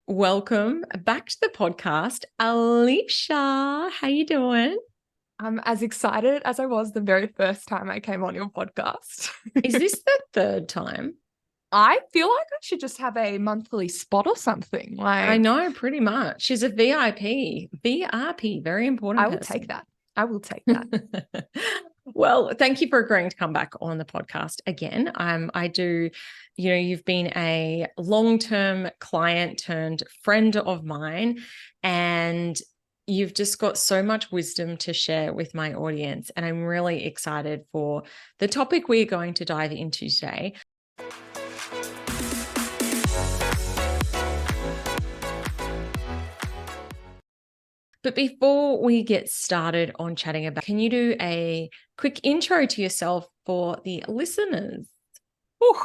Welcome back to the podcast, Alisha. How you doing? I'm as excited as I was the very first time I came on your podcast. Is this the third time? I feel like I should just have a monthly spot or something. I Like, know pretty much. She's a VIP. VIP, very important I will take person. that. I will take that. Well, thank you for agreeing to come back on the podcast again. I do, you've been a long-term client turned friend of mine, and you've just got so much wisdom to share with my audience. And I'm really excited for the topic we're going to dive into today. But before we get started on chatting about, can you do a quick intro to yourself for the listeners? Ooh.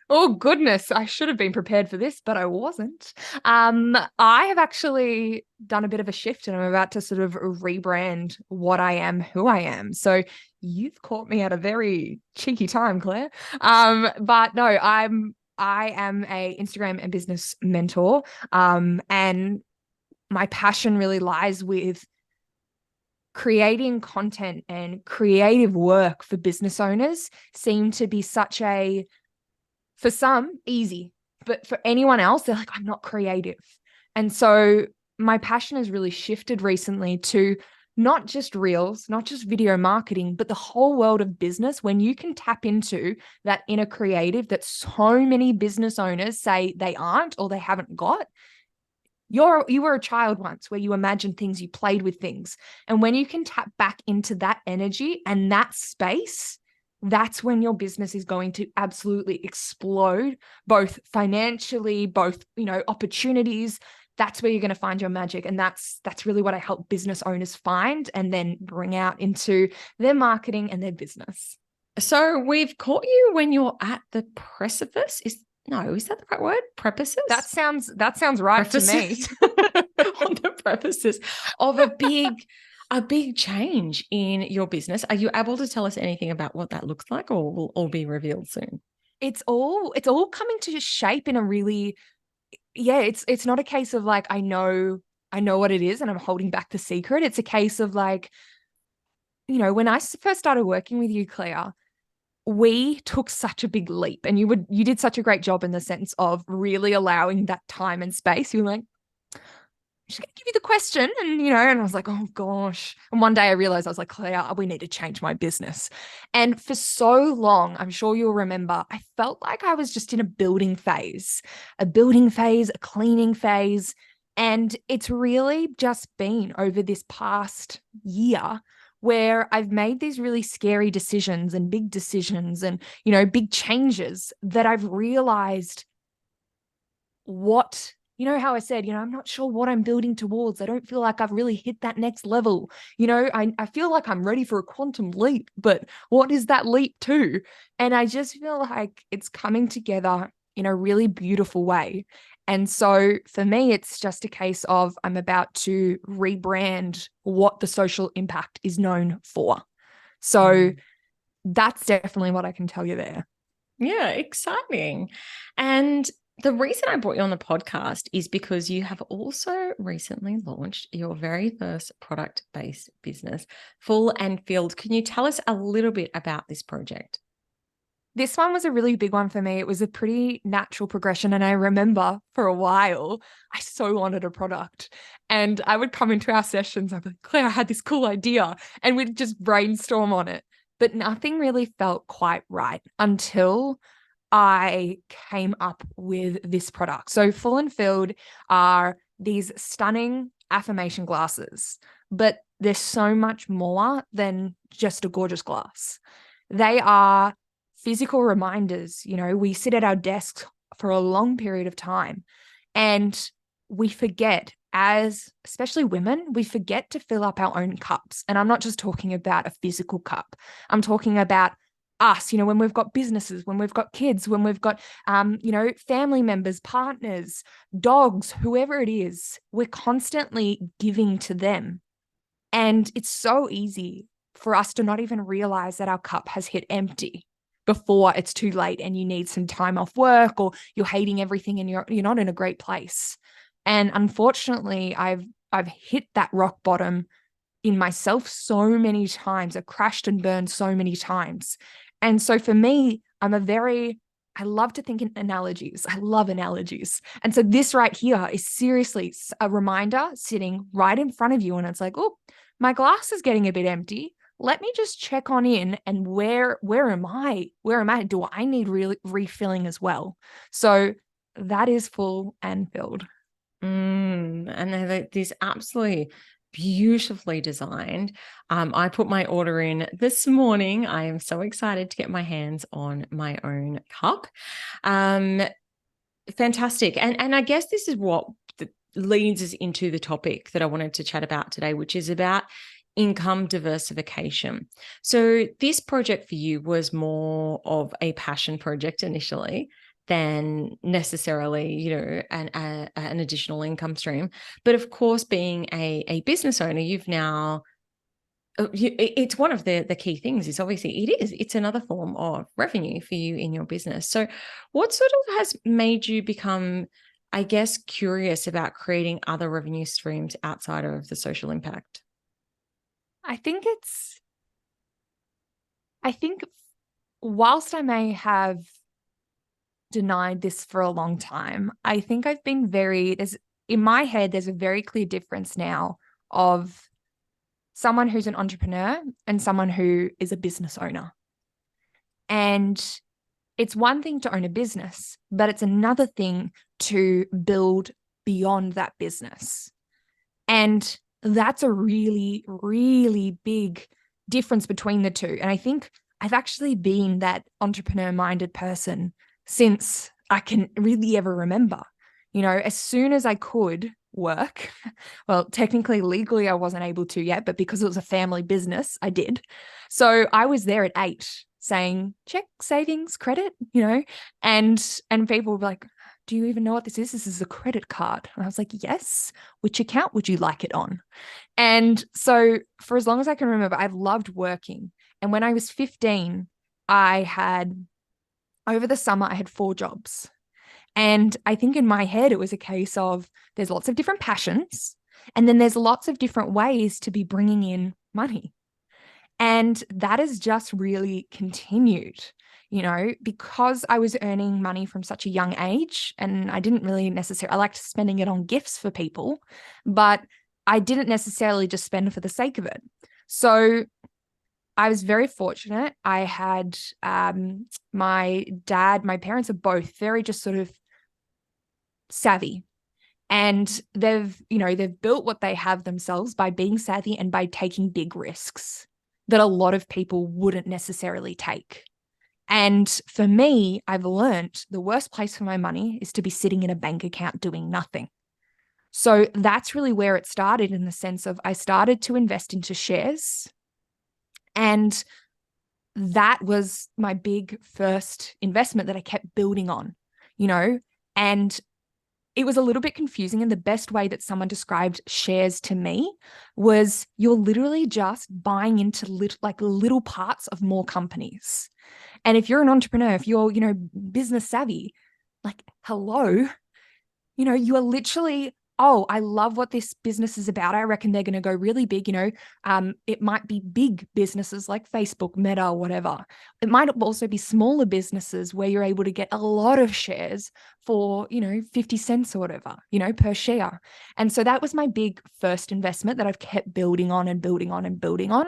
Oh, goodness. I should have been prepared for this, but I wasn't. I have actually done a bit of a shift and I'm about to sort of rebrand what I am, who I am. So you've caught me at a very cheeky time, Claire. But no, I am a Instagram and business mentor. And my passion really lies with creating content and creative work for business owners seem to be such a, for some, easy, but for anyone else, they're like, I'm not creative. And so my passion has really shifted recently to not just reels, not just video marketing, but the whole world of business. When you can tap into that inner creative that so many business owners say they aren't or they haven't got. You were a child once where you imagined things, you played with things. And when you can tap back into that energy and that space, that's when your business is going to absolutely explode, both financially, both, opportunities. That's where you're going to find your magic. And that's really what I help business owners find and then bring out into their marketing and their business. So we've caught you when you're at the precipice. Is that the right word? Prefaces? That sounds right to me. On the prefaces of a big change in your business. Are you able to tell us anything about what that looks like, or will all be revealed soon? It's all coming to shape in a really, it's not a case of like, I know what it is and I'm holding back the secret. It's a case of like, when I first started working with you, Claire, we took such a big leap and you did such a great job in the sense of really allowing that time and space. You were like, I'm just going to give you the question. And I was like, oh gosh. And one day I realized, I was like, Claire, we need to change my business. And for so long, I'm sure you'll remember, I felt like I was just in a building phase, a cleaning phase. And it's really just been over this past year where I've made these really scary decisions and big big changes that I've realized how I said, I'm not sure what I'm building towards. I don't feel like I've really hit that next level. I feel like I'm ready for a quantum leap, but what is that leap to? And I just feel like it's coming together in a really beautiful way. And so for me, it's just a case of I'm about to rebrand what the social impact is known for. So that's definitely what I can tell you there. Yeah, exciting. And the reason I brought you on the podcast is because you have also recently launched your very first product-based business, Full and Filled. Can you tell us a little bit about this project? This one was a really big one for me. It was a pretty natural progression. And I remember for a while, I so wanted a product. And I would come into our sessions, I'd be like, Claire, I had this cool idea. And we'd just brainstorm on it. But nothing really felt quite right until I came up with this product. So Full and Filled are these stunning affirmation glasses, but they're so much more than just a gorgeous glass. They are physical reminders. We sit at our desks for a long period of time and we forget, as especially women, we forget to fill up our own cups. And I'm not just talking about a physical cup. I'm talking about us, when we've got businesses, when we've got kids, when we've got, family members, partners, dogs, whoever it is, we're constantly giving to them. And it's so easy for us to not even realize that our cup has hit empty before it's too late and you need some time off work or you're hating everything and you're not in a great place. And unfortunately, I've hit that rock bottom in myself so many times. I've crashed and burned so many times. And so for me, I love to think in analogies. I love analogies. And so this right here is seriously a reminder sitting right in front of you. And it's like, oh, my glass is getting a bit empty. Let me just check on in, and where am I? Where am I? Do I need really refilling as well? So that is full and filled. And this absolutely beautifully designed. I put my order in this morning. I am so excited to get my hands on my own cup. Fantastic. And I guess this is what leads us into the topic that I wanted to chat about today, which is about income diversification. So this project for you was more of a passion project initially than necessarily, an additional income stream. But of course, being a business owner, you've now, it's one of the key things is obviously it's another form of revenue for you in your business. So what sort of has made you become, I guess, curious about creating other revenue streams outside of the social impact? I think whilst I may have denied this for a long time, I think I've been in my head, there's a very clear difference now of someone who's an entrepreneur and someone who is a business owner. And it's one thing to own a business, but it's another thing to build beyond that business. And that's a really, really big difference between the two. And I think I've actually been that entrepreneur-minded person since I can really ever remember. As soon as I could work, well, technically, legally, I wasn't able to yet, but because it was a family business, I did. So I was there at 8 saying, check savings, credit, and people were like, do you even know what this is? This is a credit card. And I was like, yes. Which account would you like it on? And so for as long as I can remember, I've loved working. And when I was 15, over the summer, I had 4 jobs. And I think in my head, it was a case of there's lots of different passions, and then there's lots of different ways to be bringing in money. And that has just really continued, because I was earning money from such a young age, and I didn't really necessarily, I liked spending it on gifts for people, but I didn't necessarily just spend for the sake of it. So I was very fortunate. I had my parents are both very just sort of savvy. And they've built what they have themselves by being savvy and by taking big risks that a lot of people wouldn't necessarily take. And for me, I've learned the worst place for my money is to be sitting in a bank account doing nothing. So that's really where it started, in the sense of I started to invest into shares. And that was my big first investment that I kept building on, and it was a little bit confusing. And the best way that someone described shares to me was you're literally just buying into little parts of more companies. And if you're an entrepreneur, if you're, business savvy, like, hello, you are literally, oh, I love what this business is about. I reckon they're going to go really big. It might be big businesses like Facebook, Meta, whatever. It might also be smaller businesses where you're able to get a lot of shares for, 50 cents or whatever, per share. And so that was my big first investment that I've kept building on and building on and building on.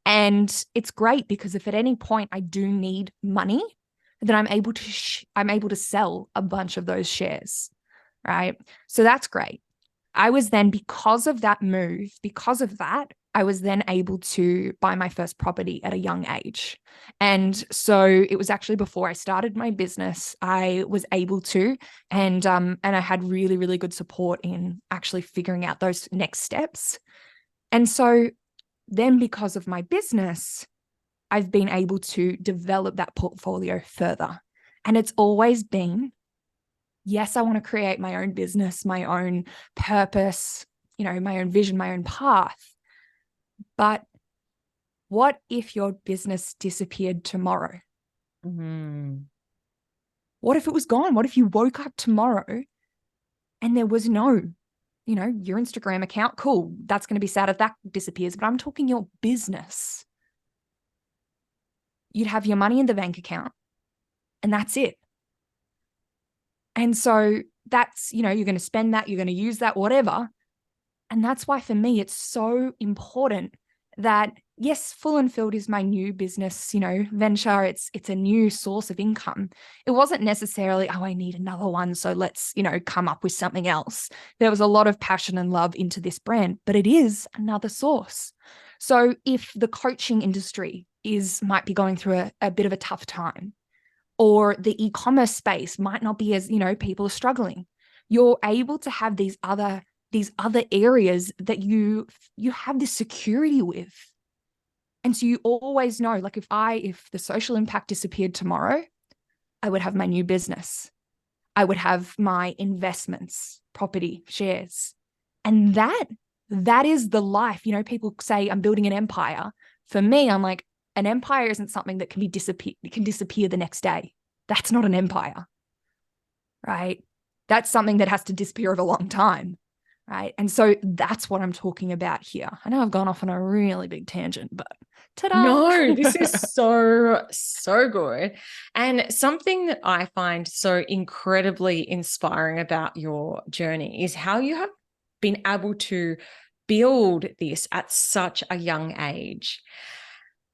And it's great because if at any point I do need money, then I'm able to sell a bunch of those shares. Right. So that's great. I was then, because of that, I was then able to buy my first property at a young age. And so it was actually before I started my business, I was able to, and I had really, really good support in actually figuring out those next steps. And so then, because of my business, I've been able to develop that portfolio further. And it's always been, yes, I want to create my own business, my own purpose, my own vision, my own path. But what if your business disappeared tomorrow? Mm-hmm. What if it was gone? What if you woke up tomorrow And there was no, your Instagram account, cool. That's going to be sad if that disappears. But I'm talking your business. You'd have your money in the bank account and that's it. And so that's, you're going to spend that, you're going to use that, whatever. And that's why for me, it's so important that, yes, Full and Filled is my new business, venture. It's a new source of income. It wasn't necessarily, oh, I need another one, so let's, come up with something else. There was a lot of passion and love into this brand, but it is another source. So if the coaching industry might be going through a bit of a tough time, or the e-commerce space might not be as, people are struggling, you're able to have these other areas that you have this security with. And so you always know, like if the social impact disappeared tomorrow, I would have my new business. I would have my investments, property, shares. And that is the life. People say I'm building an empire. For me, I'm like, an empire isn't something that can disappear the next day. That's not an empire, right? That's something that has to disappear over a long time, right? And so that's what I'm talking about here. I know I've gone off on a really big tangent, but ta-da! No, this is so good. And something that I find so incredibly inspiring about your journey is how you have been able to build this at such a young age.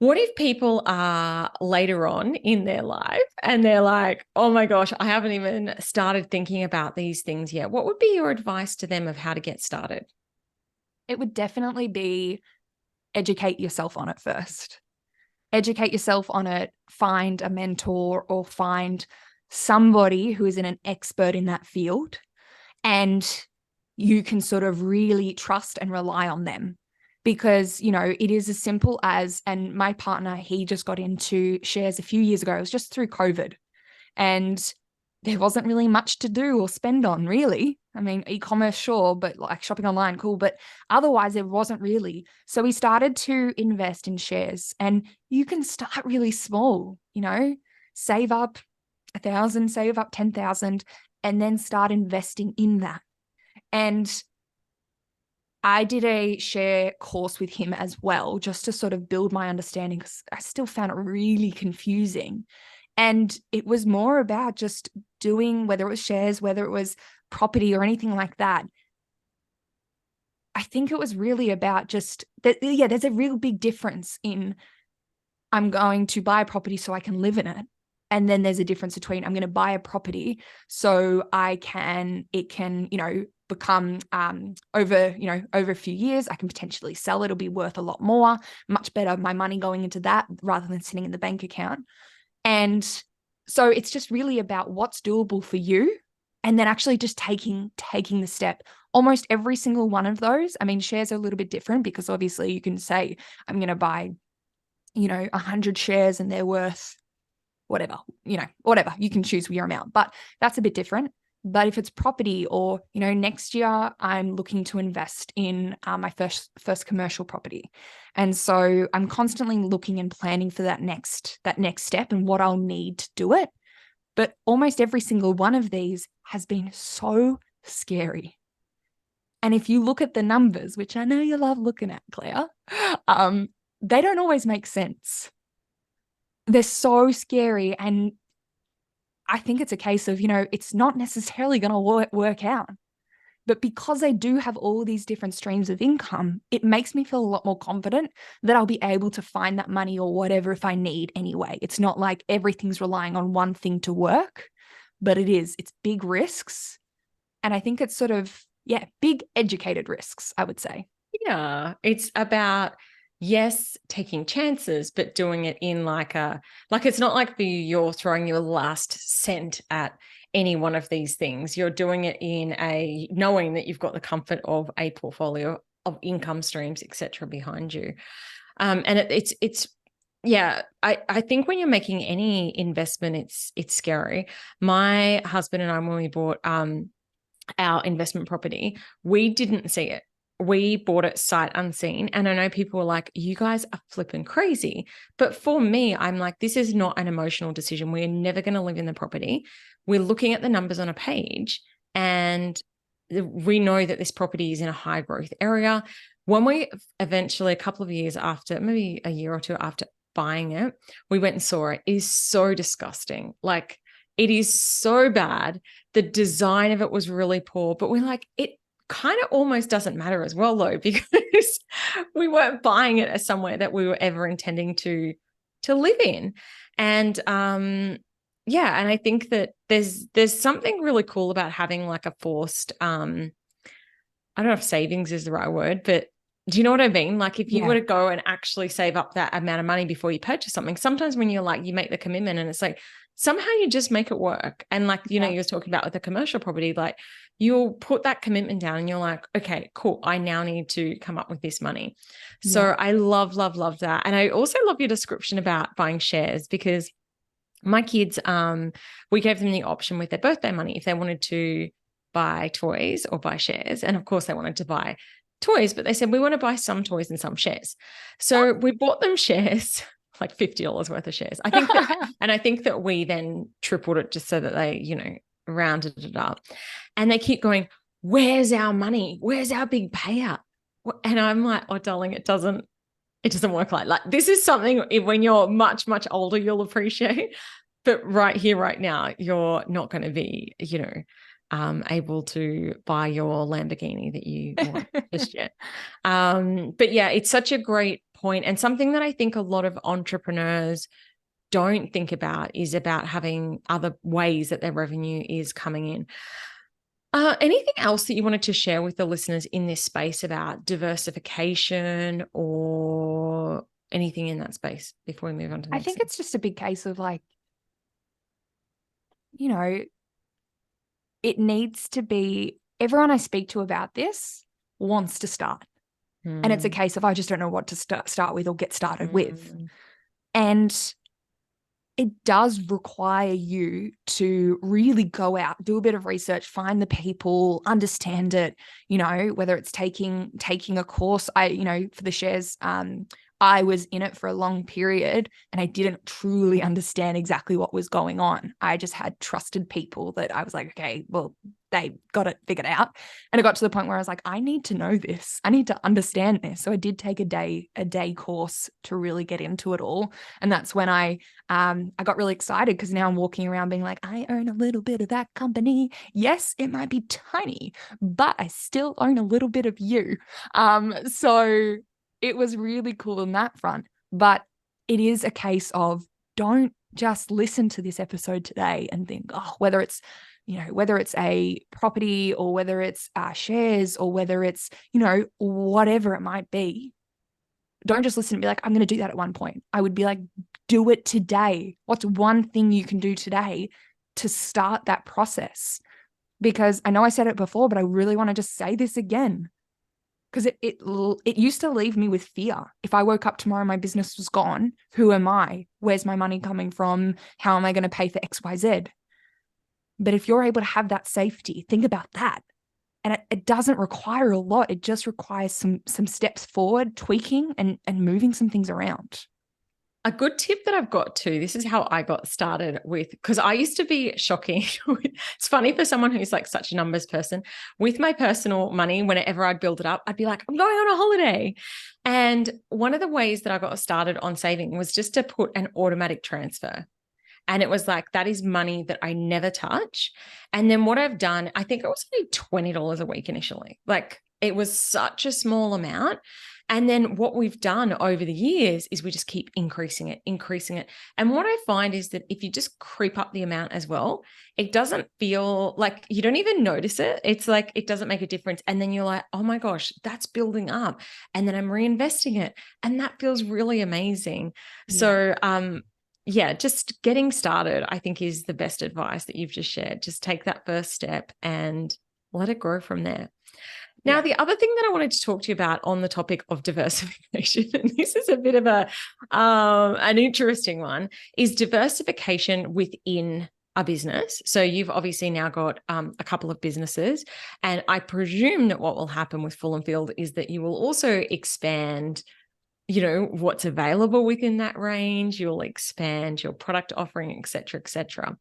What if people are later on in their life and they're like, oh my gosh, I haven't even started thinking about these things yet? What would be your advice to them of how to get started? It would definitely be educate yourself on it first. Educate yourself on it, find a mentor or find somebody who is an expert in that field, and you can sort of really trust and rely on them. Because, it is as simple as, and my partner, he just got into shares a few years ago. It was just through COVID. And there wasn't really much to do or spend on, really. I mean, e-commerce, sure, but like shopping online, cool. But otherwise, there wasn't really. So we started to invest in shares, and you can start really small, save up 1,000, save up 10,000, and then start investing in that. And I did a share course with him as well, just to sort of build my understanding, because I still found it really confusing. And it was more about just doing, whether it was shares, whether it was property or anything like that. I think it was really about just that. Yeah, there's a real big difference in, I'm going to buy a property so I can live in it. And then there's a difference between, I'm going to buy a property so it can, become over a few years, I can potentially sell it. It'll be worth a lot more, much better, my money going into that rather than sitting in the bank account. And so it's just really about what's doable for you, and then actually just taking the step. Almost every single one of those, I mean, shares are a little bit different, because obviously you can say, I'm going to buy, 100 shares and they're worth whatever, you can choose your amount, but that's a bit different. But if it's property, or, next year I'm looking to invest in my first commercial property. And so I'm constantly looking and planning for that next step and what I'll need to do it. But almost every single one of these has been so scary. And if you look at the numbers, which I know you love looking at, Claire, they don't always make sense. They're so scary. And I think it's a case of, it's not necessarily going to work out. But because I do have all these different streams of income, it makes me feel a lot more confident that I'll be able to find that money or whatever if I need anyway. It's not like everything's relying on one thing to work, but it's big risks. And I think it's sort of, big educated risks, I would say. Yeah, it's about, yes, taking chances, but doing it in like it's not like you're throwing your last cent at any one of these things. You're doing it in knowing that you've got the comfort of a portfolio of income streams, etc., behind you. And I think when you're making any investment, it's scary. My husband and I, when we bought our investment property, we didn't see it. We bought it sight unseen. And I know people were like, you guys are flipping crazy. But for me, I'm like, this is not an emotional decision. We're never going to live in the property. We're looking at the numbers on a page, and we know that this property is in a high growth area. When we eventually, a couple of years after, maybe a year or two after buying it, we went and saw it. It is so disgusting. Like, it is so bad. The design of it was really poor, but we're like, it kind of almost doesn't matter as well, though, because we weren't buying it as somewhere that we were ever intending to live in. And yeah, and I think that there's something really cool about having like a forced I don't know if savings is the right word, but do you know what I mean? Like, if you were to go and actually save up that amount of money before you purchase something, sometimes when you're like, you make the commitment and it's like, somehow you just make it work. And like, you know, you were talking about with a commercial property, like you'll put that commitment down and you're like, okay, cool. I now need to come up with this money. So I love, love, love that. And I also love your description about buying shares, because my kids, we gave them the option with their birthday money if they wanted to buy toys or buy shares. And of course they wanted to buy toys, but they said, we want to buy some toys and some shares. So we bought them shares, like $50 worth of shares. I think that, and I think that we then tripled it just so that they, you know, rounded it up. And they keep going, where's our money? Where's our big payout? And I'm like, oh, darling, it doesn't work like this is something when you're much, much older, you'll appreciate. But right here, right now, you're not going to be, you know, able to buy your Lamborghini that you want just yet. But yeah, it's such a great point, and something that I think a lot of entrepreneurs don't think about is about having other ways that their revenue is coming in. Anything else that you wanted to share with the listeners in this space about diversification or anything in that space before we move on to the next I think thing? it's just a big case of like, you know, it needs to be, everyone I speak to about this wants to start. And it's a case of, I just don't know what to start with or get started with. And it does require you to really go out, do a bit of research, find the people, understand it, you know, whether it's taking a course. You know, for the shares, I was in it for a long period and I didn't truly understand exactly what was going on. I just had trusted people that I was like, okay, well, they got it figured out. And it got to the point where I was like, I need to know this. I need to understand this. So I did take a day course to really get into it all. And that's when I got really excited, because now I'm walking around being like, I own a little bit of that company. Yes, it might be tiny, but I still own a little bit of you. So it was really cool on that front. But it is a case of, don't just listen to this episode today and think, oh, whether it's a property or whether it's shares or whether it's, you know, whatever it might be, don't just listen and be like, I'm going to do that at one point. I would be like, do it today. What's one thing you can do today to start that process? Because I know I said it before, but I really want to just say this again. Because it used to leave me with fear. If I woke up tomorrow, my business was gone. Who am I? Where's my money coming from? How am I going to pay for X, Y, Z? But if you're able to have that safety, think about that. And it doesn't require a lot. It just requires some steps forward, tweaking and moving some things around. A good tip that I've got too, this is how I got started with, because I used to be shocking. It's funny for someone who's like such a numbers person. With my personal money, whenever I'd build it up, I'd be like, I'm going on a holiday. And one of the ways that I got started on saving was just to put an automatic transfer. And it was like, that is money that I never touch. And then what I've done, I think it was only $20 a week initially. Like, it was such a small amount. And then what we've done over the years is we just keep increasing it. And what I find is that if you just creep up the amount as well, it doesn't feel like, you don't even notice it. It's like, it doesn't make a difference. And then you're like, oh my gosh, that's building up. And then I'm reinvesting it. And that feels really amazing. Yeah. So, yeah, just getting started, I think, is the best advice that you've just shared. Just take that first step and let it grow from there. Now, the other thing that I wanted to talk to you about on the topic of diversification, and this is a bit of an interesting one, is diversification within a business. So you've obviously now got a couple of businesses, and I presume that what will happen with Full and Field is that you will also expand, you know, what's available within that range. You'll expand your product offering, et cetera, et cetera.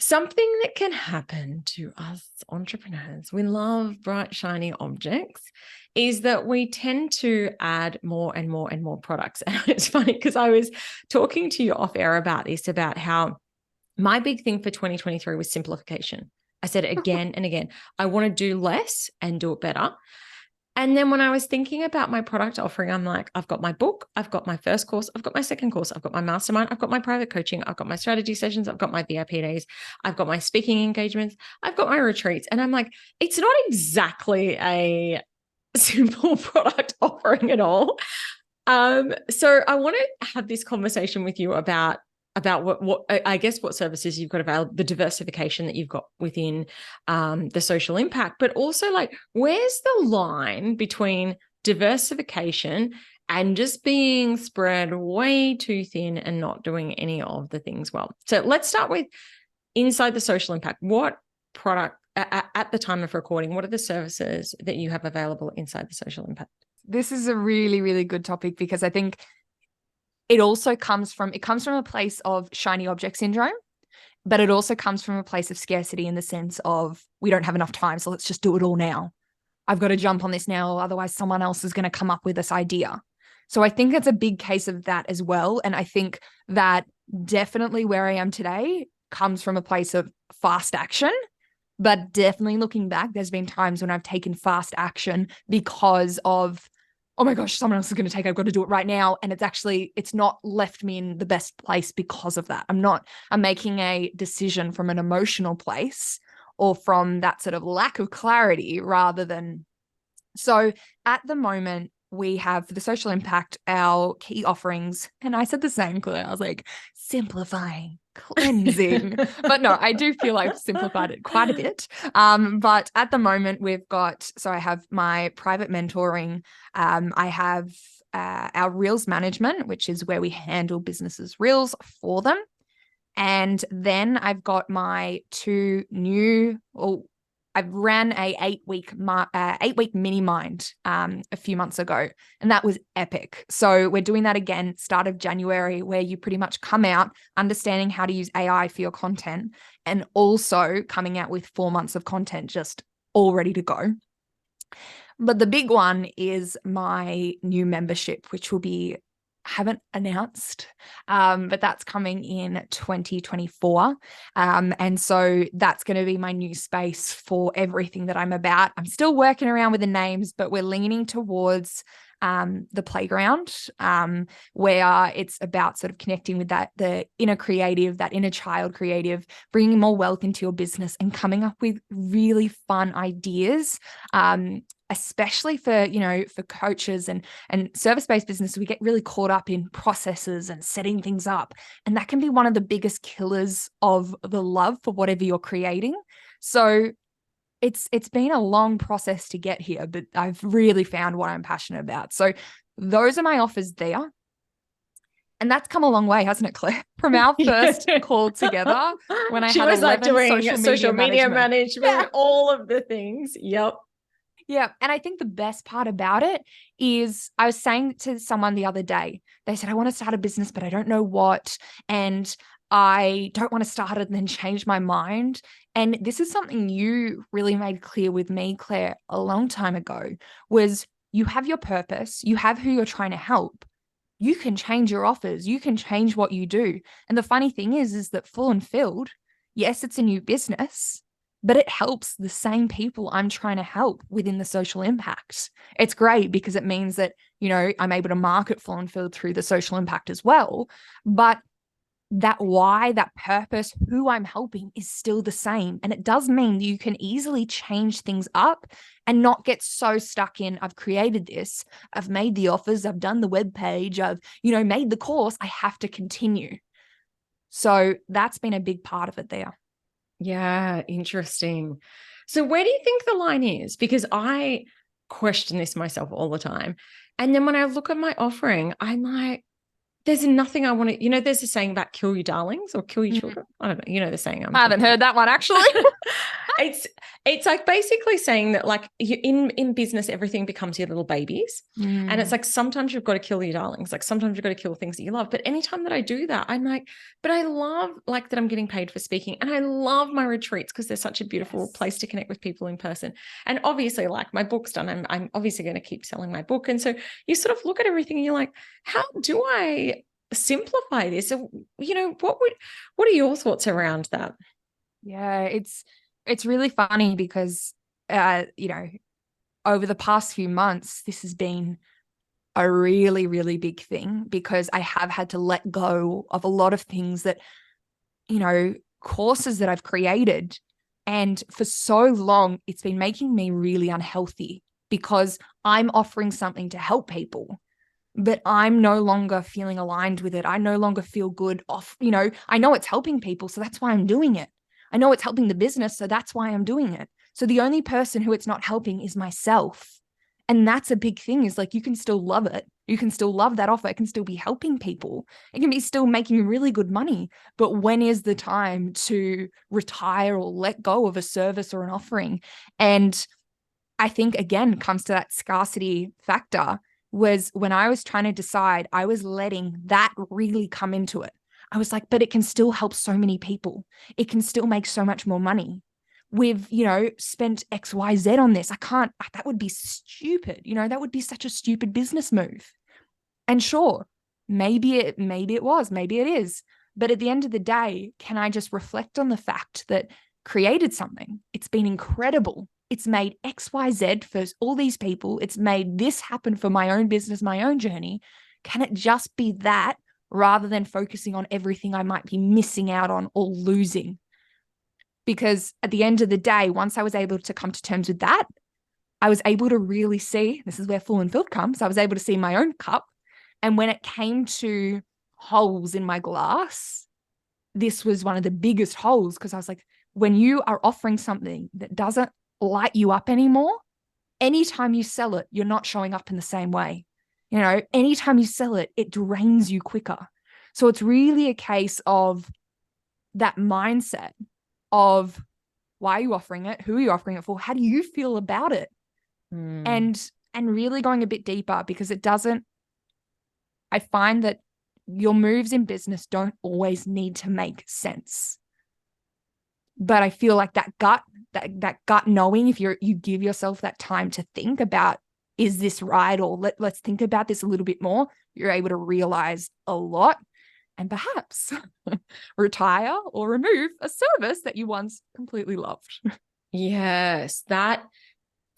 Something that can happen to us entrepreneurs, we love bright, shiny objects, is that we tend to add more and more and more products. And it's funny because I was talking to you off air about this, about how my big thing for 2023 was simplification. I said it again and again. I want to do less and do it better. And then when I was thinking about my product offering, I'm like, I've got my book, I've got my first course, I've got my second course, I've got my mastermind, I've got my private coaching, I've got my strategy sessions, I've got my VIP days, I've got my speaking engagements, I've got my retreats. And I'm like, it's not exactly a simple product offering at all. So I want to have this conversation with you about what I guess what services you've got available, the diversification that you've got within the social impact, but also like where's the line between diversification and just being spread way too thin and not doing any of the things well. So let's start with inside the social impact. What product at the time of recording, what are the services that you have available inside the social impact? This is a really, really good topic because I think it also comes from a place of shiny object syndrome, but it also comes from a place of scarcity in the sense of we don't have enough time, so let's just do it all now. I've got to jump on this now, otherwise someone else is going to come up with this idea. So I think it's a big case of that as well. And I think that definitely where I am today comes from a place of fast action. But definitely looking back, there's been times when I've taken fast action because of, oh my gosh, someone else is going to take it. I've got to do it right now. And it's not left me in the best place because of that. I'm making a decision from an emotional place or from that sort of lack of clarity rather than. So at the moment, we have for the social impact, our key offerings. And I said the same, Claire. I was like, simplifying, cleansing. But no, I do feel I've simplified it quite a bit. But at the moment, I have my private mentoring. I have our Reels management, which is where we handle businesses' Reels for them. And then I've got my two new, I ran a 8-week mini mind a few months ago, and that was epic. So we're doing that again, start of January, where you pretty much come out understanding how to use AI for your content and also coming out with 4 months of content just all ready to go. But the big one is my new membership, which will be haven't announced, but that's coming in 2024. And so that's going to be my new space for everything that I'm about. I'm still working around with the names, but we're leaning towards the playground, where it's about sort of connecting with the inner creative, that inner child creative, bringing more wealth into your business and coming up with really fun ideas, especially for coaches and service-based business. We get really caught up in processes and setting things up, and that can be one of the biggest killers of the love for whatever you're creating. So it's been a long process to get here, but I've really found what I'm passionate about. So those are my offers there. And that's come a long way, hasn't it, Claire? From our first call together when I had 11 doing social media management, all of the things. Yep. Yeah. And I think the best part about it is I was saying to someone the other day, they said, I want to start a business, but I don't know what. And I don't want to start it and then change my mind. And this is something you really made clear with me, Claire, a long time ago, was you have your purpose, you have who you're trying to help. You can change your offers, you can change what you do. And the funny thing is that Full and Filled, yes, it's a new business, but it helps the same people I'm trying to help within the social impact. It's great because it means that, I'm able to market Full and Filled through the social impact as well. But that why, that purpose, who I'm helping is still the same. And it does mean that you can easily change things up and not get so stuck in, I've created this, I've made the offers, I've done the web page, I've, made the course, I have to continue. So that's been a big part of it there. Yeah, interesting. So where do you think the line is? Because I question this myself all the time. And then when I look at my offering, I'm like, there's nothing I want to, there's a saying about kill your darlings or kill your children. I don't know. The saying. I haven't heard that one actually. It's like basically saying that like in business, everything becomes your little babies. And it's like sometimes you've got to kill your darlings. Like sometimes you've got to kill things that you love. But anytime that I do that, I'm like, but I love like that I'm getting paid for speaking. And I love my retreats because they're such a beautiful place to connect with people in person. And obviously, like my book's done. I'm obviously going to keep selling my book. And so you sort of look at everything and you're like, how do I simplify this? So, you know, what are your thoughts around that? Yeah, it's really funny because you know, over the past few months, this has been a really, really big thing because I have had to let go of a lot of things that, you know, courses that I've created. And for so long, it's been making me really unhealthy because I'm offering something to help people, but I'm no longer feeling aligned with it. I no longer feel good off, you know, I know it's helping people, so that's why I'm doing it. I know it's helping the business, so that's why I'm doing it. So the only person who it's not helping is myself. And that's a big thing, is like, you can still love it. You can still love that offer. It can still be helping people. It can be still making really good money. But when is the time to retire or let go of a service or an offering? And I think, again, comes to that scarcity factor, was when I was trying to decide, I was letting that really come into it. I was like, but it can still help so many people. It can still make so much more money. We've, you know, spent XYZ on this. I can't, that would be stupid. You know, that would be such a stupid business move. And sure, maybe it was, maybe it is. But at the end of the day, can I just reflect on the fact that created something? It's been incredible. It's made XYZ for all these people. It's made this happen for my own business, my own journey. Can it just be that, rather than focusing on everything I might be missing out on or losing? Because at the end of the day, once I was able to come to terms with that, I was able to really see, this is where full and filled comes. I was able to see my own cup. And when it came to holes in my glass, this was one of the biggest holes, because I was like, when you are offering something that doesn't light you up anymore, anytime you sell it, you're not showing up in the same way. You know, anytime you sell it, it drains you quicker. So it's really a case of that mindset of, why are you offering it? Who are you offering it for? How do you feel about it? And really going a bit deeper, because it doesn't, I find that your moves in business don't always need to make sense. But I feel like that gut knowing, if you give yourself that time to think about, is this right? Or let's think about this a little bit more, you're able to realize a lot, and perhaps retire or remove a service that you once completely loved. Yes, that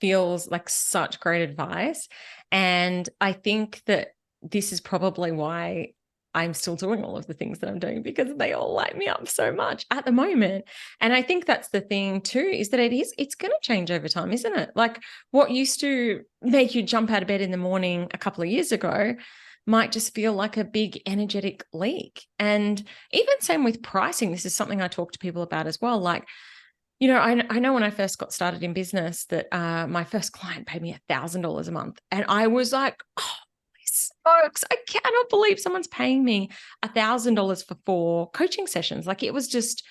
feels like such great advice. And I think that this is probably why I'm still doing all of the things that I'm doing, because they all light me up so much at the moment. And I think that's the thing too, is that it's going to change over time, isn't it? Like what used to make you jump out of bed in the morning a couple of years ago might just feel like a big energetic leak. And even same with pricing. This is something I talk to people about as well. Like, you know, I know when I first got started in business that my first client paid me $1,000 a month. And I was like, oh, smokes, I cannot believe someone's paying me $1,000 for 4 coaching sessions. Like it was just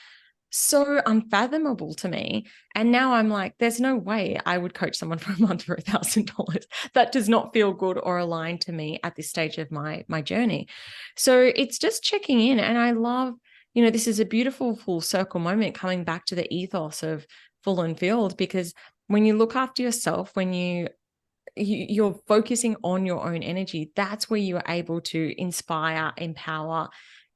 so unfathomable to me. And now I'm like, there's no way I would coach someone for a month for $1,000. That does not feel good or aligned to me at this stage of my journey. So it's just checking in. And I love, you know, this is a beautiful full circle moment coming back to the ethos of full and filled, because when you look after yourself, when you're focusing on your own energy, that's where you are able to inspire, empower,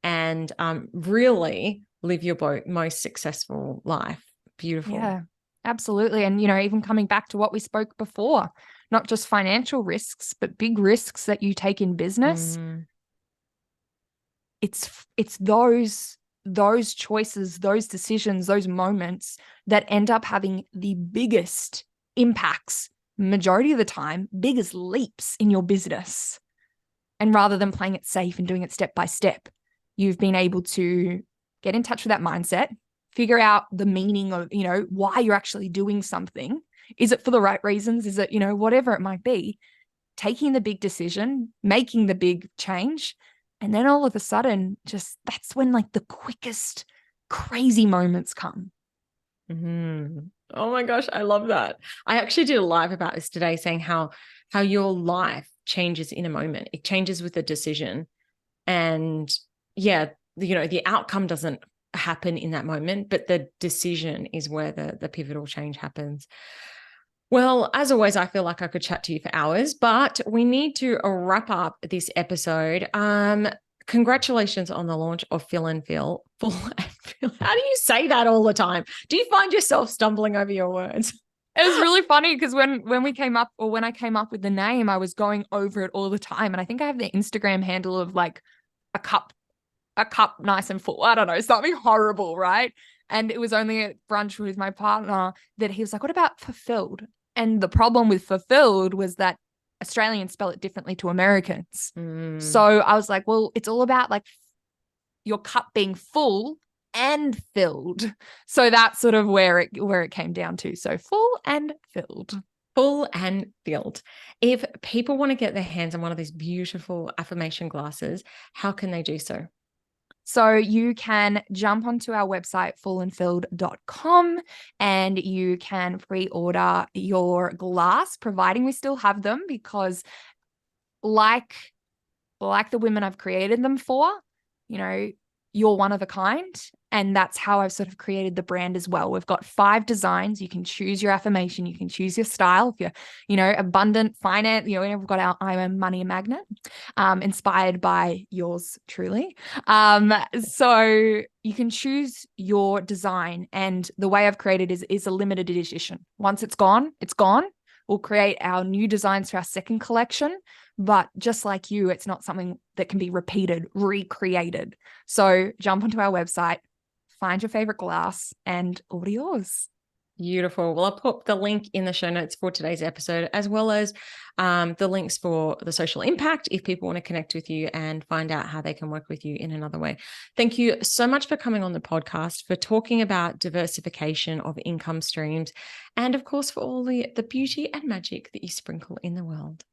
and really live your most successful life. Beautiful. Yeah, absolutely. And, you know, even coming back to what we spoke before, not just financial risks, but big risks that you take in business. It's those choices, those decisions, those moments that end up having the biggest impacts, majority of the time, biggest leaps in your business. And rather than playing it safe and doing it step by step, you've been able to get in touch with that mindset, figure out the meaning of, you know, why you're actually doing something. Is it for the right reasons? Is it, you know, whatever it might be, taking the big decision, making the big change. And then all of a sudden, just that's when like the quickest crazy moments come. Oh my gosh, I love that. I actually did a live about this today, saying how your life changes in a moment. It changes with a decision. And yeah, the outcome doesn't happen in that moment, but the decision is where the pivotal change happens. Well, as always, I feel like I could chat to you for hours, but we need to wrap up this episode. Congratulations on the launch of Fill and Feel. Full and Feel. How do you say that all the time? Do you find yourself stumbling over your words? It was really funny because when I came up with the name, I was going over it all the time. And I think I have the Instagram handle of like a cup nice and full. I don't know, something horrible, right? And it was only at brunch with my partner that he was like, what about fulfilled? And the problem with fulfilled was that Australians spell it differently to Americans. So I was like, well, it's all about like your cup being full and filled. So that's sort of where it came down to. So full and filled. Full and filled. If people want to get their hands on one of these beautiful affirmation glasses, how can they do so? So you can jump onto our website, fullandfilled.com, and you can pre-order your glass, providing we still have them, because like the women I've created them for, you're one of a kind. And that's how I've sort of created the brand as well. We've got 5 designs. You can choose your affirmation. You can choose your style. If you're, abundant, finance, we've got our I'm a money magnet, inspired by yours truly. So you can choose your design. And the way I've created is a limited edition. Once it's gone, it's gone. We'll create our new designs for our second collection. But just like you, it's not something that can be repeated, recreated. So jump onto our website, find your favorite glass, and order yours. Beautiful. Well, I'll put the link in the show notes for today's episode, as well as the links for the social impact if people want to connect with you and find out how they can work with you in another way. Thank you so much for coming on the podcast, for talking about diversification of income streams, and of course, for all the beauty and magic that you sprinkle in the world.